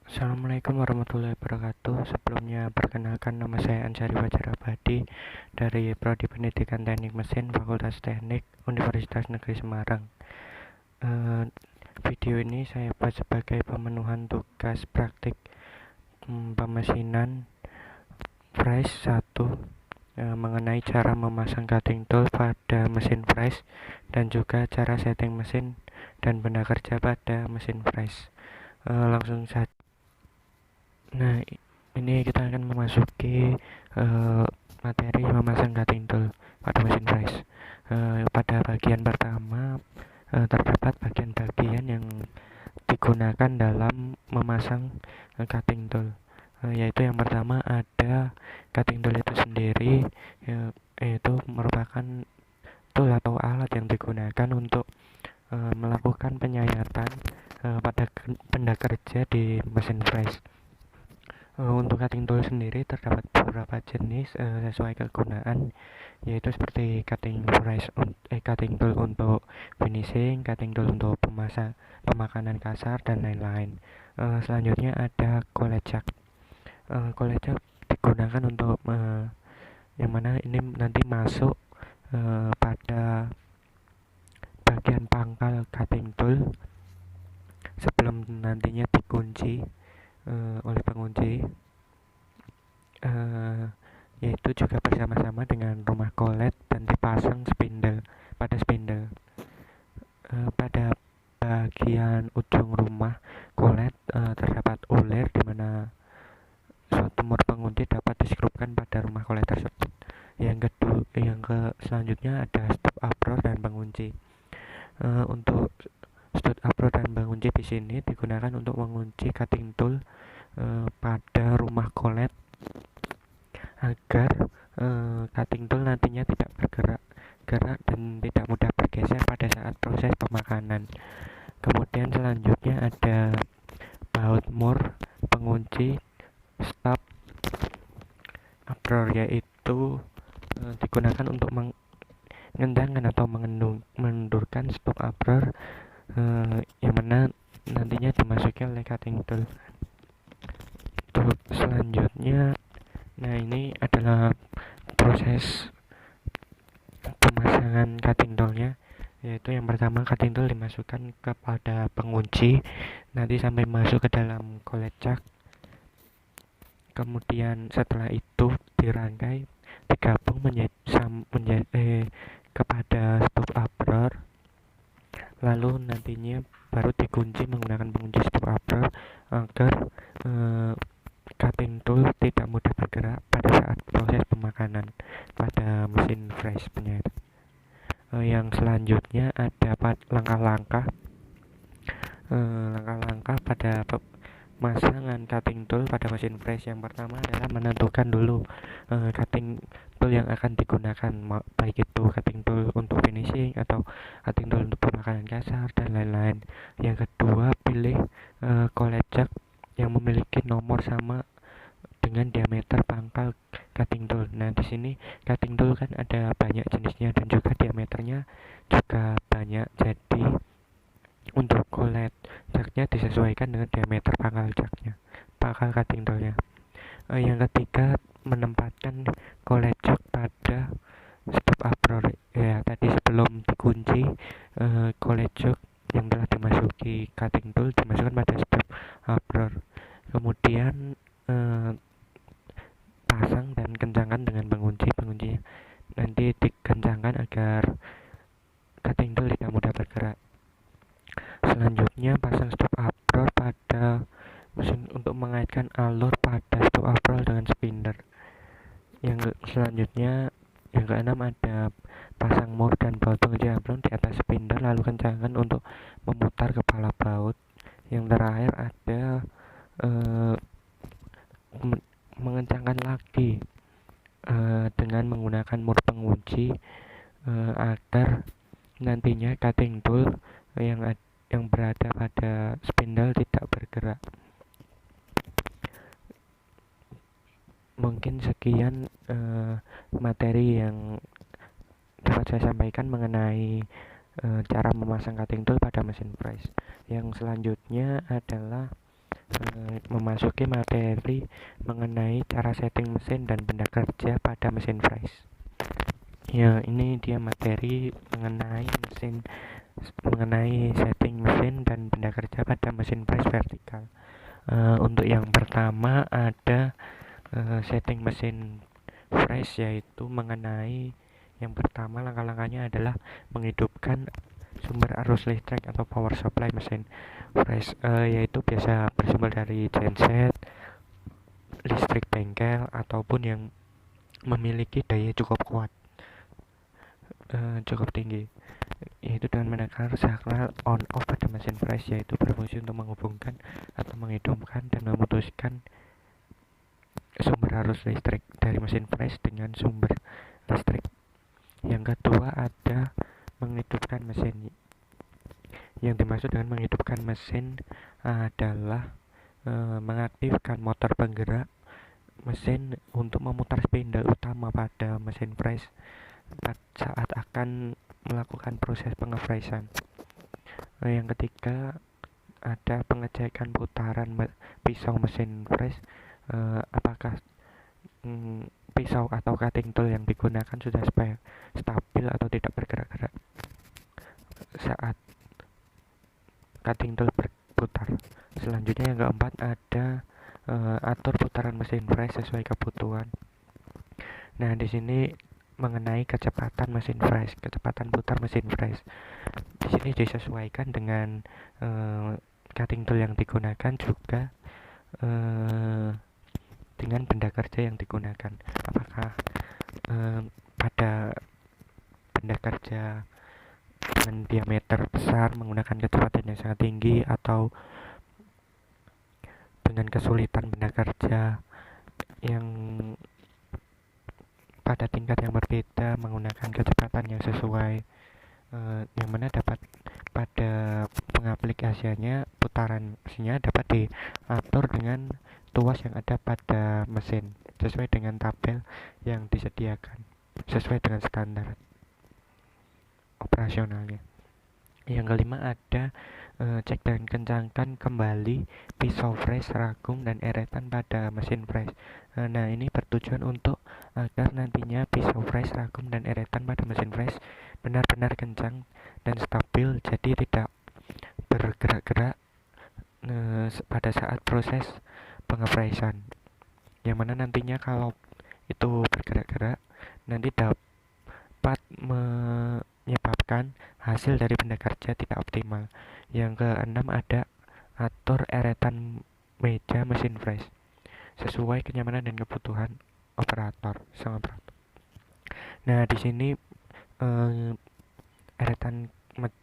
Assalamualaikum warahmatullahi wabarakatuh. Sebelumnya perkenalkan, nama saya Ansari Fajar Abadi dari Prodi Pendidikan Teknik Mesin Fakultas Teknik Universitas Negeri Semarang. Eh, Video ini saya buat sebagai pemenuhan tugas praktik pemesinan Fresh 1 mengenai cara memasang cutting tool pada mesin Fresh dan juga cara setting mesin dan benda kerja pada mesin Fresh. Langsung saja. Nah, ini kita akan memasuki materi memasang cutting tool pada mesin Fresh. Pada bagian pertama terdapat bagian-bagian yang digunakan dalam memasang cutting tool. Yaitu yang pertama ada cutting tool itu sendiri, yaitu merupakan tool atau alat yang digunakan untuk melakukan penyayatan pada benda kerja di mesin Fresh. Untuk cutting tool sendiri terdapat beberapa jenis sesuai kegunaan, yaitu seperti cutting tool untuk finishing, cutting tool untuk pemakanan kasar dan lain-lain. Selanjutnya ada collet jack. Collet jack digunakan untuk yang mana ini nanti masuk pada bagian pangkal cutting tool sebelum nantinya dikunci oleh pengunci, yaitu juga bersama-sama dengan rumah collet dan dipasang pada spindle. Pada bagian ujung rumah collet terdapat ulir di mana suatu mur pengunci dapat diskrupkan pada rumah collet tersebut. Selanjutnya ada stop uproar dan pengunci. Untuk stud uproar dan pengunci di sini digunakan untuk mengunci cutting tool pada rumah collet agar cutting tool nantinya tidak bergerak dan tidak mudah bergeser pada saat proses pemakanan. Kemudian selanjutnya ada baut mur pengunci stop uproar, yaitu digunakan untuk mengendangkan atau mengendurkan stop uproar yang mana nantinya dimasuki oleh cutting tool. Selanjutnya, nah ini adalah proses pemasangan cutting toolnya, yaitu yang pertama cutting tool dimasukkan kepada pengunci nanti sampai masuk ke dalam collet jack. Kemudian setelah itu dirangkai digabung kepada stop uproar, lalu nantinya baru dikunci menggunakan pengunci stop uproar agar cutting tool tidak mudah bergerak pada saat proses pemakanan pada mesin Fresh punya itu. Yang selanjutnya ada langkah-langkah pada pemasangan cutting tool pada mesin Fresh. Yang pertama adalah menentukan dulu cutting tool yang akan digunakan, baik itu cutting tool untuk finishing atau cutting tool untuk pemakanan kasar dan lain-lain. Yang kedua, pilih collet jack yang memiliki nomor sama dengan diameter pangkal cutting tool. Nah, di sini cutting tool kan ada banyak jenisnya dan juga diameternya juga banyak. Jadi untuk collet jacknya disesuaikan dengan diameter pangkal cutting toolnya. Yang ketiga, menempatkan collet jack pada stop uproar. Ya, tadi sebelum dikunci, collet jack yang telah dimasuki cutting tool dimasukkan pada stop uproar. Kemudian pasang dan kencangkan dengan penguncinya nanti dikencangkan agar cutting tool tidak mudah bergerak. Selanjutnya, pasang stop uproar pada mesin untuk mengaitkan alur pada stop uproar dengan spindle. Yang selanjutnya, yang keenam, ada pasang mur dan baut pengunci amblong di atas spindle lalu kencangkan untuk memutar kepala baut. Yang terakhir ada mengencangkan lagi dengan menggunakan mur pengunci agar nantinya cutting tool yang berada pada spindle tidak bergerak. Mungkin sekian materi yang dapat saya sampaikan mengenai cara memasang cutting tool pada mesin Fresh. Yang selanjutnya adalah memasuki materi mengenai cara setting mesin dan benda kerja pada mesin press. Ya, ini dia materi mengenai setting mesin dan benda kerja pada mesin press vertikal. Untuk yang pertama ada setting mesin press, yaitu mengenai yang pertama langkah-langkahnya adalah menghidupkan sumber arus listrik atau power supply mesin press, yaitu biasa bersumber dari genset, listrik bengkel, ataupun yang memiliki daya cukup tinggi, yaitu dengan menekan signal on off pada mesin press, yaitu berfungsi untuk menghubungkan atau menghidupkan dan memutuskan sumber arus listrik dari mesin press dengan sumber listrik. Yang kedua ada menghidupkan mesin. Yang dimaksud dengan menghidupkan mesin adalah mengaktifkan motor penggerak mesin untuk memutar spindle utama pada mesin press saat akan melakukan proses pengepressan. Yang ketiga ada pengecekan putaran pisau mesin press, apakah pisau atau cutting tool yang digunakan sudah stabil atau tidak bergerak-gerak saat cutting tool berputar. Selanjutnya yang keempat ada atur putaran mesin press sesuai kebutuhan. Nah, di sini mengenai kecepatan mesin press, kecepatan putar mesin press. Di sini disesuaikan dengan cutting tool yang digunakan, juga dengan benda kerja yang digunakan. Apakah pada benda kerja dengan diameter besar menggunakan kecepatan yang sangat tinggi, atau dengan kesulitan benda kerja yang pada tingkat yang berbeda menggunakan kecepatan yang sesuai, yang mana dapat pada pengaplikasiannya putaran mesinnya dapat diatur dengan tuas yang ada pada mesin sesuai dengan tabel yang disediakan sesuai dengan standar operasionalnya. Yang kelima ada cek dan kencangkan kembali pisau press, ragum, dan eretan pada mesin press. Nah, ini bertujuan untuk agar nantinya pisau press, ragum, dan eretan pada mesin press benar-benar kencang dan stabil, jadi tidak bergerak-gerak pada saat proses pengepressan. Yang mana nantinya kalau itu bergerak-gerak nanti dapat menyebabkan hasil dari benda kerja tidak optimal. Yang keenam ada atur eretan meja mesin press sesuai kenyamanan dan kebutuhan sang operator. Nah, di sini eretan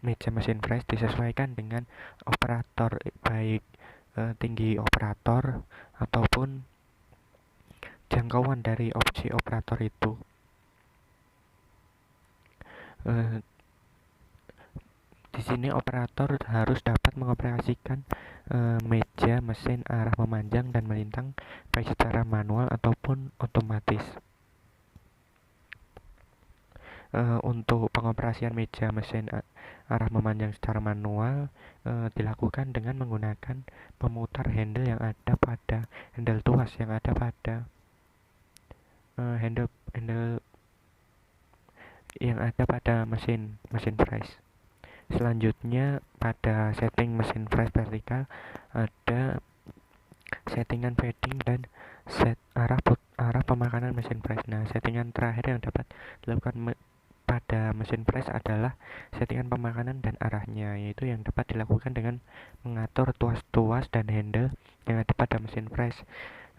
meja mesin press disesuaikan dengan operator, baik tinggi operator ataupun jangkauan dari opsi operator itu. Di sini operator harus dapat mengoperasikan meja mesin arah memanjang dan melintang baik secara manual ataupun otomatis. Untuk pengoperasian meja mesin arah memanjang secara manual dilakukan dengan menggunakan pemutar handle yang ada pada handle tuas yang ada pada handle yang ada pada mesin press. Selanjutnya pada setting mesin press vertikal ada settingan fading dan arah pemakanan mesin press. Nah, settingan terakhir yang dapat dilakukan pada mesin press adalah settingan pemakanan dan arahnya, yaitu yang dapat dilakukan dengan mengatur tuas-tuas dan handle yang ada pada mesin press.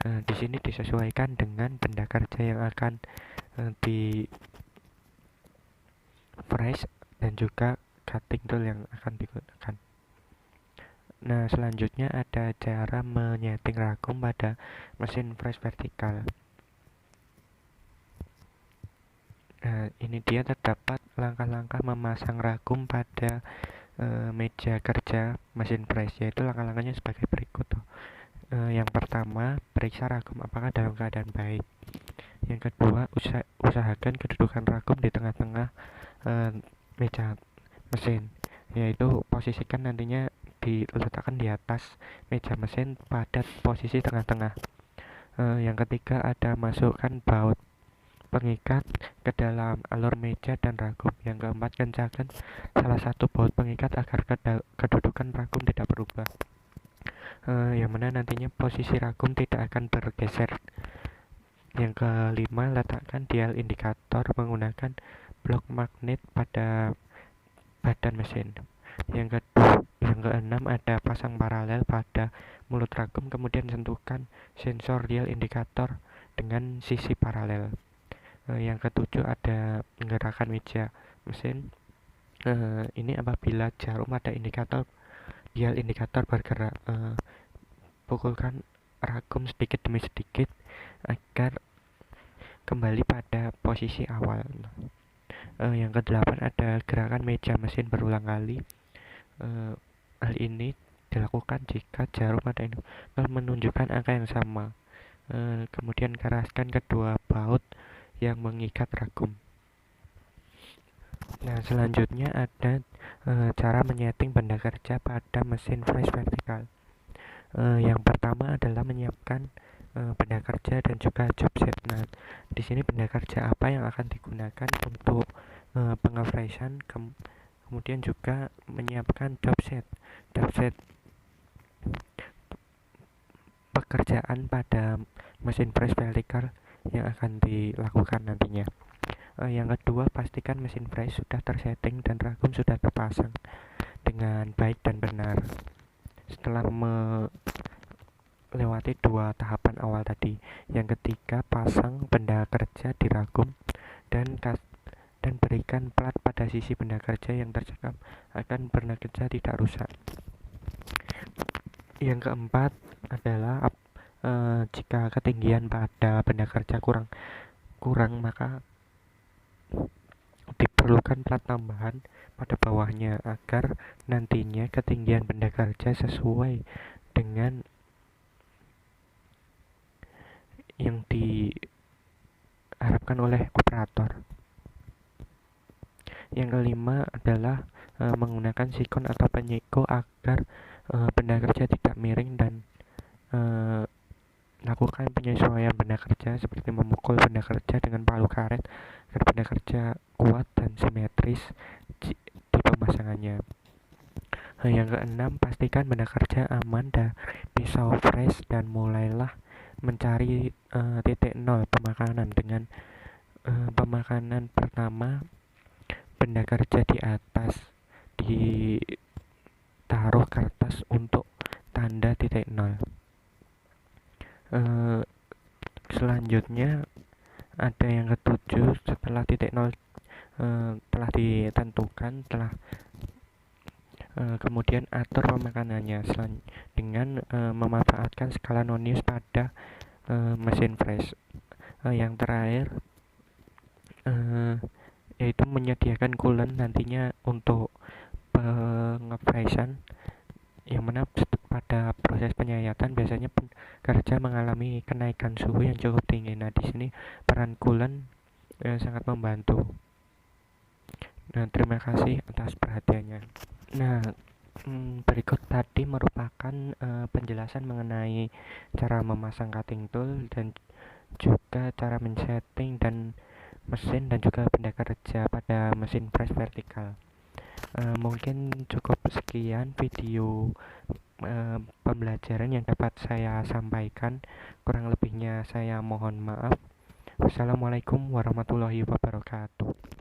Di sini disesuaikan dengan benda kerja yang akan di press dan juga cutting tool yang akan digunakan. Nah, selanjutnya ada cara menyeting ragum pada mesin press vertikal. Nah, ini dia terdapat langkah-langkah memasang ragum pada meja kerja mesin press, yaitu langkah-langkahnya sebagai berikut. Yang pertama, periksa ragum apakah dalam keadaan baik. Yang kedua, usahakan kedudukan ragum di tengah-tengah meja mesin, yaitu posisikan nantinya diletakkan di atas meja mesin pada posisi tengah-tengah. Yang ketiga ada masukkan baut pengikat ke dalam alur meja dan ragum. Yang keempat, kencangkan salah satu baut pengikat agar kedudukan ragum tidak berubah. Yang mana nantinya posisi ragum tidak akan bergeser. Yang kelima, letakkan dial indikator menggunakan blok magnet pada badan mesin. Yang keenam ada pasang paralel pada mulut ragum, kemudian sentuhkan sensor dial indikator dengan sisi paralel. Yang ketujuh ada menggerakkan meja mesin. Ini apabila jarum pada dial indikator bergerak, pukulkan ragum sedikit demi sedikit agar kembali pada posisi awal. Yang kedelapan ada gerakan meja mesin berulang kali. Hal ini dilakukan jika jarum pada menunjukkan angka yang sama. Kemudian keraskan kedua baut yang mengikat ragum. Nah, selanjutnya ada cara menyeting benda kerja pada mesin fresh vertikal. Yang pertama adalah menyiapkan benda kerja dan juga job set. Nah, di sini benda kerja apa yang akan digunakan untuk pengefreshan, kemudian juga menyiapkan job set pekerjaan pada mesin press vertikal yang akan dilakukan nantinya. Yang kedua, pastikan mesin press sudah tersetting dan ragum sudah terpasang dengan baik dan benar. Setelah melewati dua tahapan awal tadi, yang ketiga, pasang benda kerja di ragum dan berikan plat pada sisi benda kerja yang tercekam agar benda kerja tidak rusak. Yang keempat adalah jika ketinggian pada benda kerja kurang maka diperlukan plat tambahan pada bawahnya agar nantinya ketinggian benda kerja sesuai dengan yang diharapkan oleh operator. Yang kelima adalah menggunakan sikon atau penyeko agar benda kerja tidak miring dan lakukan penyesuaian benda kerja seperti memukul benda kerja dengan palu karet agar benda kerja kuat dan simetris di pemasangannya. Yang keenam, pastikan benda kerja aman dari pisau fresh dan mulailah mencari titik nol pemakanan dengan pemakanan pertama benda kerja di atas ditaruh kertas untuk tanda titik nol. Selanjutnya ada yang ketujuh, setelah titik nol telah ditentukan, kemudian atur pemakanannya dengan memanfaatkan skala nonius pada mesin fresh. Yang terakhir yaitu menyediakan coolant nantinya untuk pengefreshan, yang mana pada proses penyayatan biasanya pekerja mengalami kenaikan suhu yang cukup tinggi. Nah, di sini peran coolant sangat membantu. Nah, terima kasih atas perhatiannya. Nah, berikut tadi merupakan penjelasan mengenai cara memasang cutting tool dan juga cara men-setting dan mesin dan juga benda kerja pada mesin press vertikal. Mungkin cukup sekian video pembelajaran yang dapat saya sampaikan. Kurang lebihnya saya mohon maaf. Wassalamualaikum warahmatullahi wabarakatuh.